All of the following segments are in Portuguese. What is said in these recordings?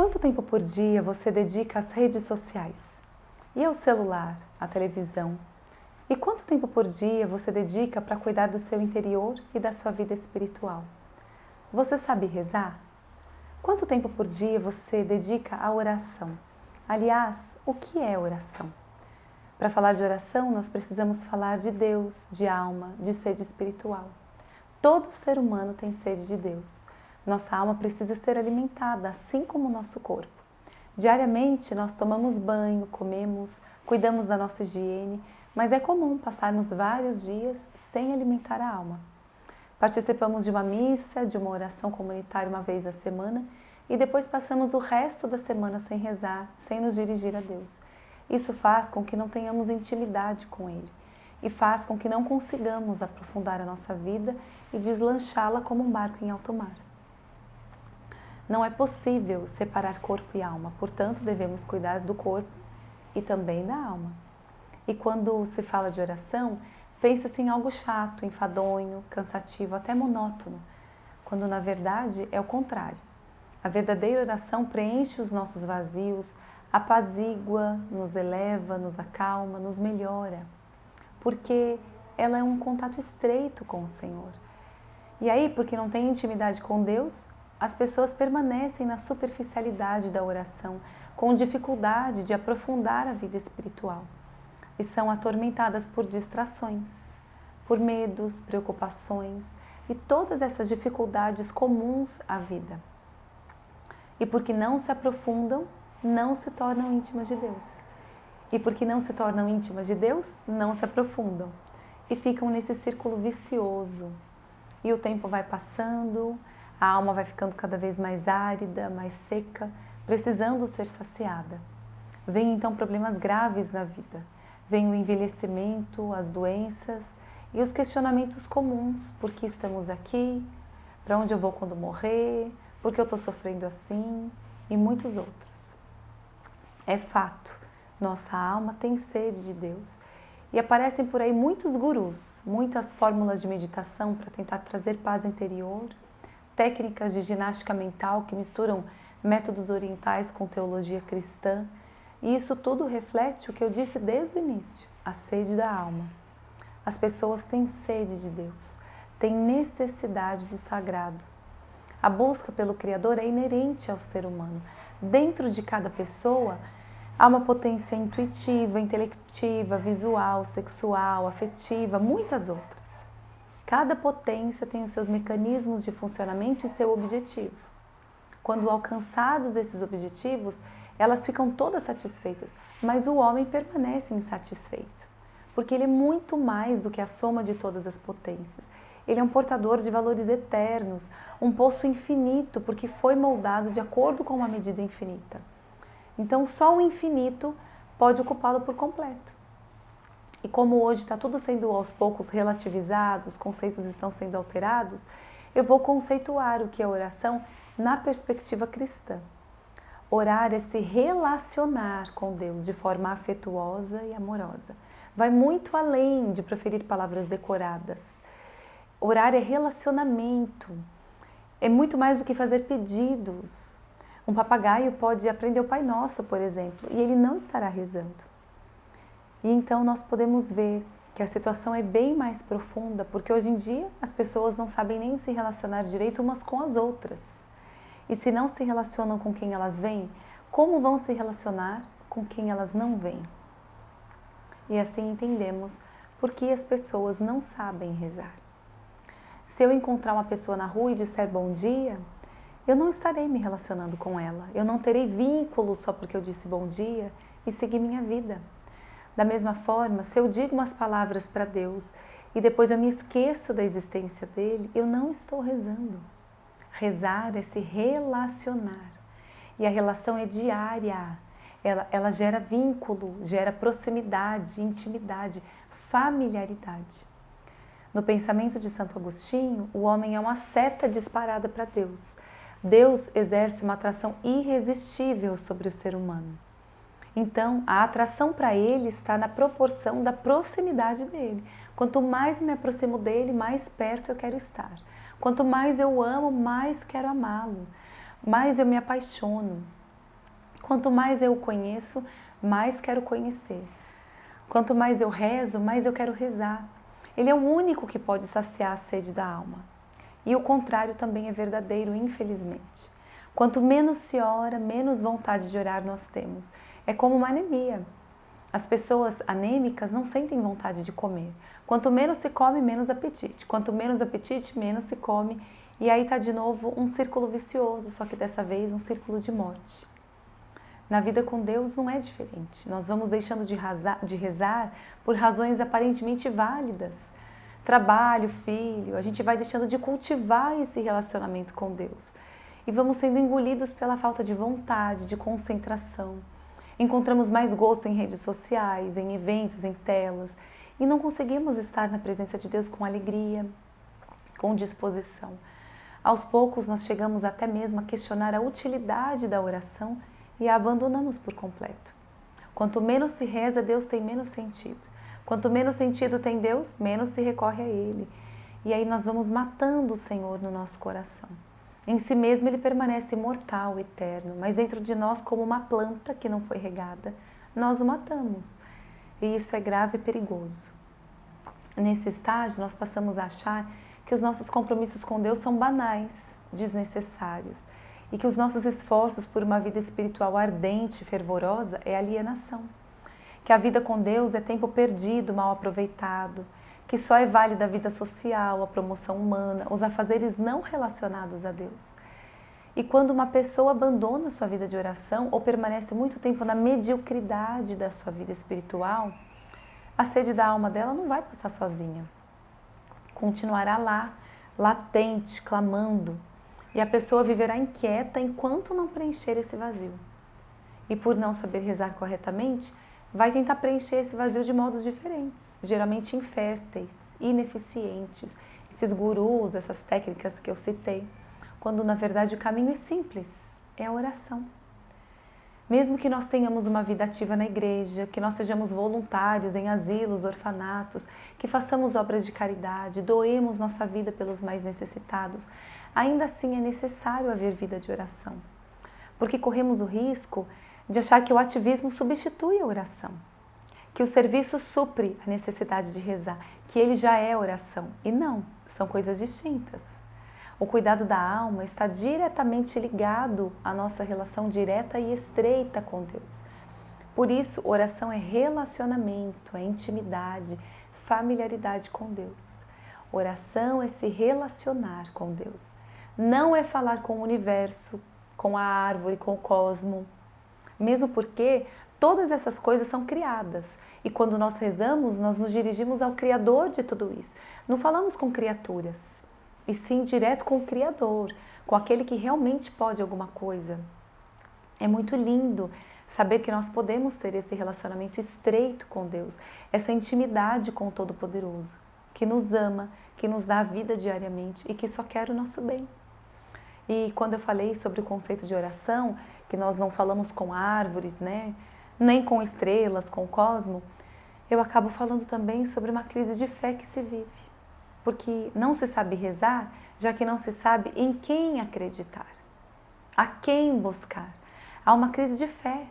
Quanto tempo por dia você dedica às redes sociais? E ao celular, à televisão? E quanto tempo por dia você dedica para cuidar do seu interior e da sua vida espiritual? Você sabe rezar? Quanto tempo por dia você dedica à oração? Aliás, o que é oração? Para falar de oração, nós precisamos falar de Deus, de alma, de sede espiritual. Todo ser humano tem sede de Deus. Nossa alma precisa ser alimentada, assim como o nosso corpo. Diariamente nós tomamos banho, comemos, cuidamos da nossa higiene, mas é comum passarmos vários dias sem alimentar a alma. Participamos de uma missa, de uma oração comunitária uma vez na semana e depois passamos o resto da semana sem rezar, sem nos dirigir a Deus. Isso faz com que não tenhamos intimidade com Ele e faz com que não consigamos aprofundar a nossa vida e deslanchá-la como um barco em alto mar. Não é possível separar corpo e alma, portanto devemos cuidar do corpo e também da alma. E quando se fala de oração, pensa-se em algo chato, enfadonho, cansativo, até monótono, quando na verdade é o contrário. A verdadeira oração preenche os nossos vazios, apazigua, nos eleva, nos acalma, nos melhora, porque ela é um contato estreito com o Senhor. E aí, porque não tem intimidade com Deus, as pessoas permanecem na superficialidade da oração, com dificuldade de aprofundar a vida espiritual. E são atormentadas por distrações, por medos, preocupações e todas essas dificuldades comuns à vida. E porque não se aprofundam, não se tornam íntimas de Deus. E porque não se tornam íntimas de Deus, não se aprofundam. E ficam nesse círculo vicioso. E o tempo vai passando, a alma vai ficando cada vez mais árida, mais seca, precisando ser saciada. Vêm então problemas graves na vida. Vem o envelhecimento, as doenças e os questionamentos comuns. Por que estamos aqui? Para onde eu vou quando morrer? Por que eu estou sofrendo assim? E muitos outros. É fato, nossa alma tem sede de Deus. E aparecem por aí muitos gurus, muitas fórmulas de meditação para tentar trazer paz interior, técnicas de ginástica mental que misturam métodos orientais com teologia cristã. E isso tudo reflete o que eu disse desde o início, a sede da alma. As pessoas têm sede de Deus, têm necessidade do sagrado. A busca pelo Criador é inerente ao ser humano. Dentro de cada pessoa há uma potência intuitiva, intelectiva, visual, sexual, afetiva, muitas outras. Cada potência tem os seus mecanismos de funcionamento e seu objetivo. Quando alcançados esses objetivos, elas ficam todas satisfeitas, mas o homem permanece insatisfeito, porque ele é muito mais do que a soma de todas as potências. Ele é um portador de valores eternos, um poço infinito, porque foi moldado de acordo com uma medida infinita. Então, só o infinito pode ocupá-lo por completo. E como hoje está tudo sendo aos poucos relativizado, os conceitos estão sendo alterados, eu vou conceituar o que é oração na perspectiva cristã. Orar é se relacionar com Deus de forma afetuosa e amorosa. Vai muito além de proferir palavras decoradas. Orar é relacionamento, é muito mais do que fazer pedidos. Um papagaio pode aprender o Pai Nosso, por exemplo, e ele não estará rezando. E então nós podemos ver que a situação é bem mais profunda, porque hoje em dia as pessoas não sabem nem se relacionar direito umas com as outras. E se não se relacionam com quem elas veem, como vão se relacionar com quem elas não veem? E assim entendemos por que as pessoas não sabem rezar. Se eu encontrar uma pessoa na rua e disser bom dia, eu não estarei me relacionando com ela. Eu não terei vínculo só porque eu disse bom dia e segui minha vida. Da mesma forma, se eu digo umas palavras para Deus e depois eu me esqueço da existência dele, eu não estou rezando. Rezar é se relacionar. E a relação é diária. Ela gera vínculo, gera proximidade, intimidade, familiaridade. No pensamento de Santo Agostinho, o homem é uma seta disparada para Deus. Deus exerce uma atração irresistível sobre o ser humano. Então, a atração para ele está na proporção da proximidade dele. Quanto mais me aproximo dele, mais perto eu quero estar. Quanto mais eu amo, mais quero amá-lo. Mais eu me apaixono. Quanto mais eu o conheço, mais quero conhecer. Quanto mais eu rezo, mais eu quero rezar. Ele é o único que pode saciar a sede da alma. E o contrário também é verdadeiro, infelizmente. Quanto menos se ora, menos vontade de orar nós temos. É como uma anemia. As pessoas anêmicas não sentem vontade de comer. Quanto menos se come, menos apetite. Quanto menos apetite, menos se come. E aí está de novo um círculo vicioso, só que dessa vez um círculo de morte. Na vida com Deus não é diferente. Nós vamos deixando de rezar por razões aparentemente válidas. Trabalho, filho, a gente vai deixando de cultivar esse relacionamento com Deus. E vamos sendo engolidos pela falta de vontade, de concentração. Encontramos mais gosto em redes sociais, em eventos, em telas. E não conseguimos estar na presença de Deus com alegria, com disposição. Aos poucos nós chegamos até mesmo a questionar a utilidade da oração e a abandonamos por completo. Quanto menos se reza, Deus tem menos sentido. Quanto menos sentido tem Deus, menos se recorre a Ele. E aí nós vamos matando o Senhor no nosso coração. Em si mesmo Ele permanece imortal, eterno, mas dentro de nós, como uma planta que não foi regada, nós o matamos. E isso é grave e perigoso. Nesse estágio, nós passamos a achar que os nossos compromissos com Deus são banais, desnecessários, e que os nossos esforços por uma vida espiritual ardente e fervorosa é alienação. Que a vida com Deus é tempo perdido, mal aproveitado, que só é válida a vida social, a promoção humana, os afazeres não relacionados a Deus. E quando uma pessoa abandona sua vida de oração ou permanece muito tempo na mediocridade da sua vida espiritual, a sede da alma dela não vai passar sozinha. Continuará lá, latente, clamando, e a pessoa viverá inquieta enquanto não preencher esse vazio. E por não saber rezar corretamente, vai tentar preencher esse vazio de modos diferentes, geralmente inférteis, ineficientes, esses gurus, essas técnicas que eu citei, quando na verdade o caminho é simples, é a oração. Mesmo que nós tenhamos uma vida ativa na igreja, que nós sejamos voluntários em asilos, orfanatos, que façamos obras de caridade, doemos nossa vida pelos mais necessitados, ainda assim é necessário haver vida de oração, porque corremos o risco de achar que o ativismo substitui a oração, que o serviço supre a necessidade de rezar, que ele já é oração. E não, são coisas distintas. O cuidado da alma está diretamente ligado à nossa relação direta e estreita com Deus. Por isso, oração é relacionamento, é intimidade, familiaridade com Deus. Oração é se relacionar com Deus. Não é falar com o universo, com a árvore, com o cosmo. Mesmo porque todas essas coisas são criadas. E quando nós rezamos, nós nos dirigimos ao Criador de tudo isso. Não falamos com criaturas, e sim direto com o Criador, com aquele que realmente pode alguma coisa. É muito lindo saber que nós podemos ter esse relacionamento estreito com Deus, essa intimidade com o Todo-Poderoso, que nos ama, que nos dá a vida diariamente e que só quer o nosso bem. E quando eu falei sobre o conceito de oração, que nós não falamos com árvores, né? Nem com estrelas, com o cosmo, eu acabo falando também sobre uma crise de fé que se vive. Porque não se sabe rezar, já que não se sabe em quem acreditar, a quem buscar. Há uma crise de fé.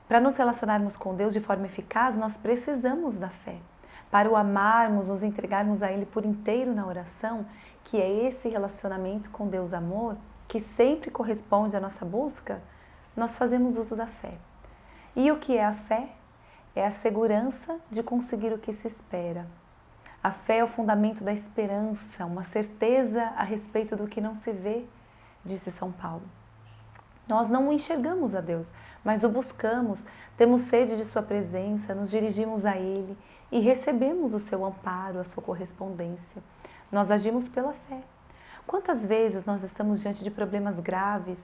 Para nos relacionarmos com Deus de forma eficaz, nós precisamos da fé. Para o amarmos, nos entregarmos a Ele por inteiro na oração, que é esse relacionamento com Deus amor, que sempre corresponde à nossa busca, nós fazemos uso da fé. E o que é a fé? É a segurança de conseguir o que se espera. A fé é o fundamento da esperança, uma certeza a respeito do que não se vê, disse São Paulo. Nós não o enxergamos a Deus, mas o buscamos, temos sede de sua presença, nos dirigimos a Ele e recebemos o seu amparo, a sua correspondência. Nós agimos pela fé. Quantas vezes nós estamos diante de problemas graves,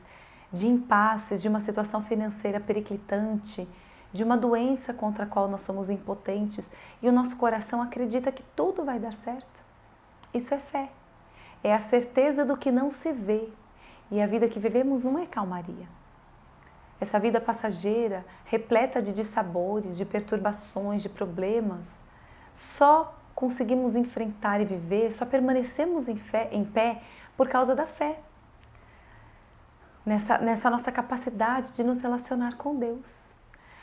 de impasses, de uma situação financeira periclitante, de uma doença contra a qual nós somos impotentes e o nosso coração acredita que tudo vai dar certo? Isso é fé. É a certeza do que não se vê. E a vida que vivemos não é calmaria. Essa vida passageira, repleta de dissabores, de perturbações, de problemas, só conseguimos enfrentar e viver, só permanecemos em pé por causa da fé. nessa nossa capacidade de nos relacionar com Deus.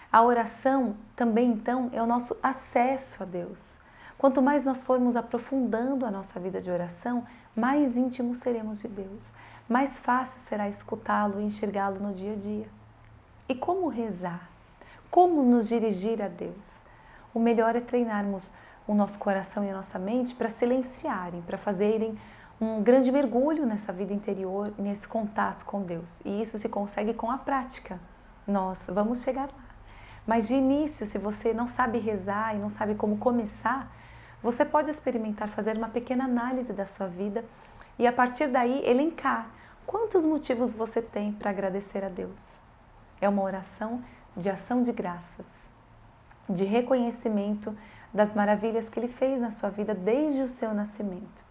A oração também, então, é o nosso acesso a Deus. Quanto mais nós formos aprofundando a nossa vida de oração, mais íntimos seremos de Deus, mais fácil será escutá-lo e enxergá-lo no dia a dia. E como rezar? Como nos dirigir a Deus? O melhor é treinarmos o nosso coração e a nossa mente para silenciarem, para fazerem um grande mergulho nessa vida interior, nesse contato com Deus. E isso se consegue com a prática. Nós vamos chegar lá. Mas de início, se você não sabe rezar e não sabe como começar, você pode experimentar fazer uma pequena análise da sua vida e a partir daí elencar quantos motivos você tem para agradecer a Deus. É uma oração de ação de graças, de reconhecimento das maravilhas que Ele fez na sua vida desde o seu nascimento.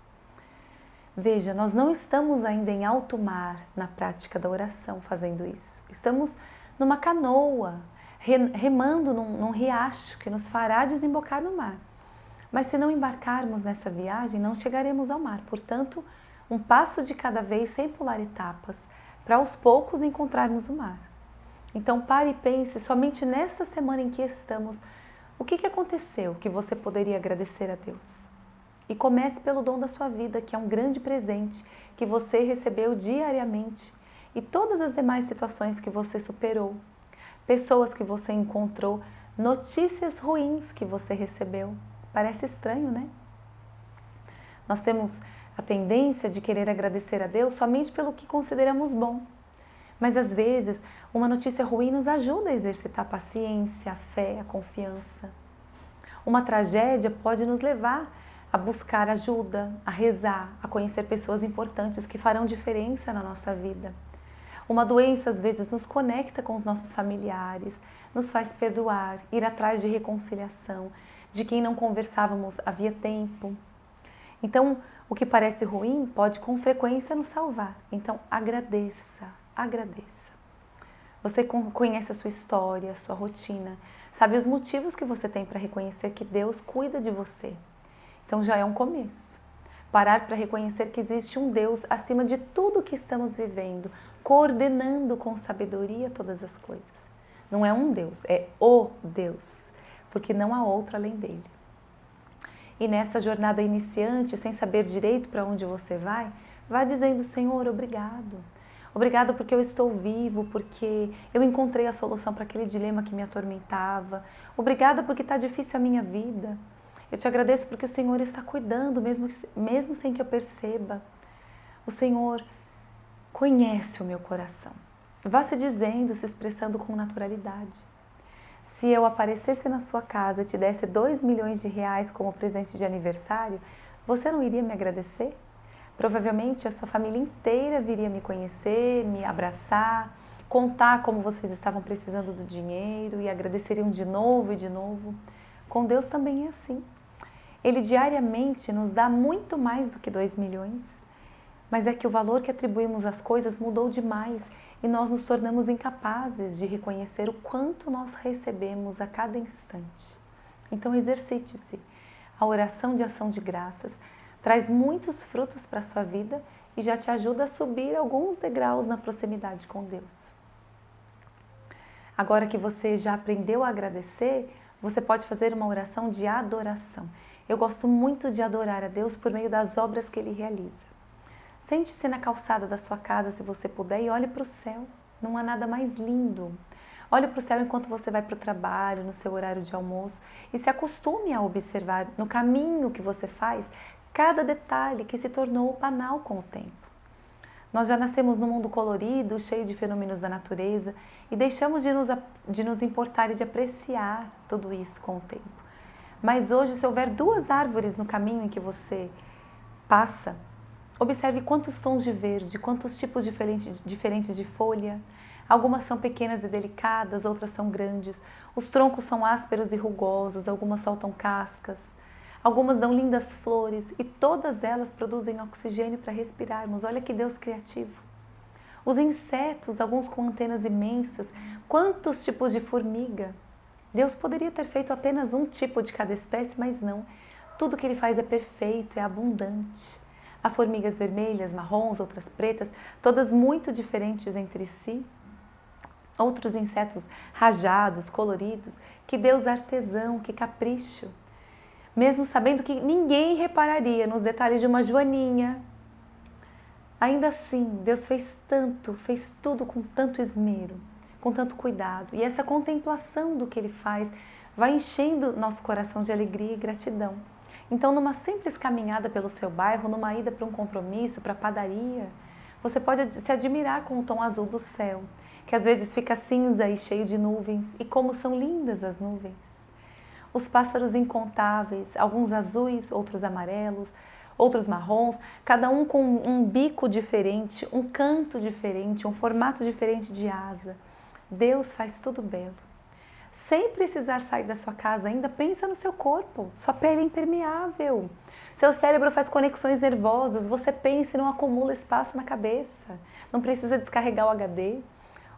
Veja, nós não estamos ainda em alto mar na prática da oração fazendo isso. Estamos numa canoa, remando num riacho que nos fará desembocar no mar. Mas se não embarcarmos nessa viagem, não chegaremos ao mar. Portanto, um passo de cada vez, sem pular etapas, para aos poucos encontrarmos o mar. Então pare e pense somente nesta semana em que estamos, o que aconteceu que você poderia agradecer a Deus? E comece pelo dom da sua vida, que é um grande presente que você recebeu diariamente e todas as demais situações que você superou, pessoas que você encontrou, notícias ruins que você recebeu. Parece estranho, né? Nós temos a tendência de querer agradecer a Deus somente pelo que consideramos bom. Mas às vezes, uma notícia ruim nos ajuda a exercitar a paciência, a fé, a confiança. Uma tragédia pode nos levar a buscar ajuda, a rezar, a conhecer pessoas importantes que farão diferença na nossa vida. Uma doença às vezes nos conecta com os nossos familiares, nos faz perdoar, ir atrás de reconciliação, de quem não conversávamos havia tempo. Então, o que parece ruim pode com frequência nos salvar. Então, agradeça, agradeça. Você conhece a sua história, a sua rotina, sabe os motivos que você tem para reconhecer que Deus cuida de você. Então, já é um começo. Parar para reconhecer que existe um Deus acima de tudo que estamos vivendo, coordenando com sabedoria todas as coisas. Não é um Deus, é o Deus, porque não há outro além dele. E nessa jornada iniciante, sem saber direito para onde você vai, vá dizendo: Senhor, obrigado. Obrigado porque eu estou vivo, porque eu encontrei a solução para aquele dilema que me atormentava. Obrigada porque está difícil a minha vida. Eu te agradeço porque o Senhor está cuidando, mesmo sem que eu perceba. O Senhor conhece o meu coração. Vá se dizendo, se expressando com naturalidade. Se eu aparecesse na sua casa e te desse 2 milhões de reais como presente de aniversário, você não iria me agradecer? Provavelmente a sua família inteira viria me conhecer, me abraçar, contar como vocês estavam precisando do dinheiro e agradeceriam de novo e de novo. Com Deus também é assim. Ele diariamente nos dá muito mais do que 2 milhões, mas é que o valor que atribuímos às coisas mudou demais e nós nos tornamos incapazes de reconhecer o quanto nós recebemos a cada instante. Então exercite-se. A oração de ação de graças traz muitos frutos para a sua vida e já te ajuda a subir alguns degraus na proximidade com Deus. Agora que você já aprendeu a agradecer, você pode fazer uma oração de adoração. Eu gosto muito de adorar a Deus por meio das obras que Ele realiza. Sente-se na calçada da sua casa, se você puder, e olhe para o céu. Não há nada mais lindo. Olhe para o céu enquanto você vai para o trabalho, no seu horário de almoço, e se acostume a observar no caminho que você faz cada detalhe que se tornou banal com o tempo. Nós já nascemos num mundo colorido, cheio de fenômenos da natureza, e deixamos de nos importar e de apreciar tudo isso com o tempo. Mas hoje, se houver 2 árvores no caminho em que você passa, observe quantos tons de verde, quantos tipos diferentes de folha. Algumas são pequenas e delicadas, outras são grandes. Os troncos são ásperos e rugosos, algumas soltam cascas. Algumas dão lindas flores e todas elas produzem oxigênio para respirarmos. Olha que Deus criativo. Os insetos, alguns com antenas imensas, quantos tipos de formiga. Deus poderia ter feito apenas um tipo de cada espécie, mas não. Tudo que Ele faz é perfeito, é abundante. Há formigas vermelhas, marrons, outras pretas, todas muito diferentes entre si. Outros insetos rajados, coloridos. Que Deus artesão, que capricho! Mesmo sabendo que ninguém repararia nos detalhes de uma joaninha. Ainda assim, Deus fez tanto, fez tudo com tanto esmero, com tanto cuidado. E essa contemplação do que Ele faz vai enchendo nosso coração de alegria e gratidão. Então, numa simples caminhada pelo seu bairro, numa ida para um compromisso, para a padaria, você pode se admirar com o tom azul do céu, que às vezes fica cinza e cheio de nuvens, e como são lindas as nuvens. Os pássaros incontáveis, alguns azuis, outros amarelos, outros marrons, cada um com um bico diferente, um canto diferente, um formato diferente de asa. Deus faz tudo belo. Sem precisar sair da sua casa, ainda pensa no seu corpo. Sua pele é impermeável. Seu cérebro faz conexões nervosas. Você pensa e não acumula espaço na cabeça. Não precisa descarregar o HD.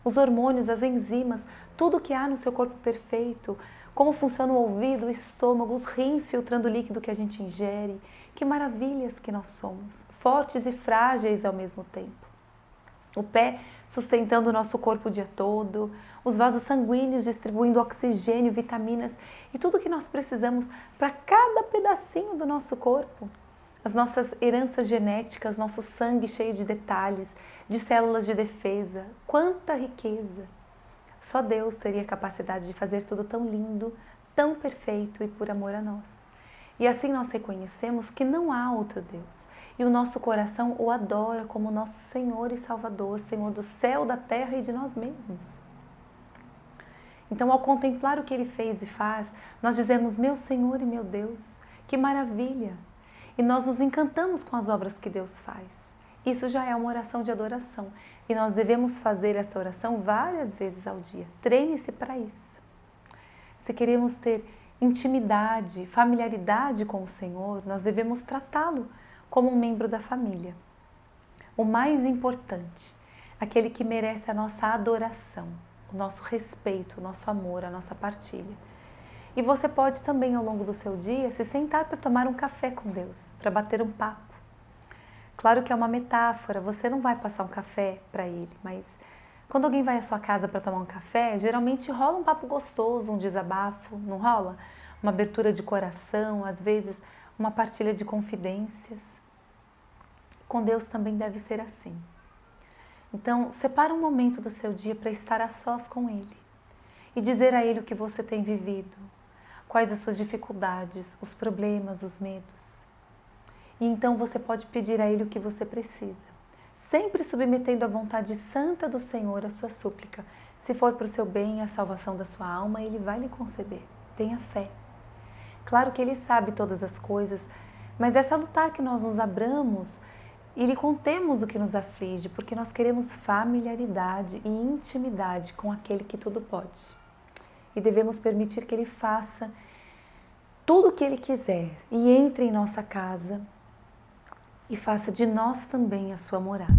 Os hormônios, as enzimas, tudo que há no seu corpo perfeito. Como funciona o ouvido, o estômago, os rins filtrando o líquido que a gente ingere. Que maravilhas que nós somos. Fortes e frágeis ao mesmo tempo. O pé sustentando o nosso corpo o dia todo, os vasos sanguíneos distribuindo oxigênio, vitaminas e tudo que nós precisamos para cada pedacinho do nosso corpo. As nossas heranças genéticas, nosso sangue cheio de detalhes, de células de defesa. Quanta riqueza! Só Deus teria capacidade de fazer tudo tão lindo, tão perfeito e por amor a nós. E assim nós reconhecemos que não há outro Deus. E o nosso coração o adora como nosso Senhor e Salvador, Senhor do céu, da terra e de nós mesmos. Então, ao contemplar o que Ele fez e faz, nós dizemos, meu Senhor e meu Deus, que maravilha! E nós nos encantamos com as obras que Deus faz. Isso já é uma oração de adoração. E nós devemos fazer essa oração várias vezes ao dia. Treine-se para isso. Se queremos ter intimidade, familiaridade com o Senhor, nós devemos tratá-lo como um membro da família. O mais importante, aquele que merece a nossa adoração, o nosso respeito, o nosso amor, a nossa partilha. E você pode também, ao longo do seu dia, se sentar para tomar um café com Deus, para bater um papo. Claro que é uma metáfora, você não vai passar um café para Ele, mas quando alguém vai à sua casa para tomar um café, geralmente rola um papo gostoso, um desabafo, não rola? Uma abertura de coração, às vezes uma partilha de confidências. Com Deus também deve ser assim. Então, separa um momento do seu dia para estar a sós com Ele e dizer a Ele o que você tem vivido, quais as suas dificuldades, os problemas, os medos. E então você pode pedir a Ele o que você precisa, sempre submetendo à vontade santa do Senhor a sua súplica. Se for para o seu bem e a salvação da sua alma, Ele vai lhe conceder. Tenha fé. Claro que Ele sabe todas as coisas, mas é salutar que nós nos abramos e lhe contemos o que nos aflige, porque nós queremos familiaridade e intimidade com aquele que tudo pode. E devemos permitir que Ele faça tudo o que Ele quiser e entre em nossa casa e faça de nós também a sua morada.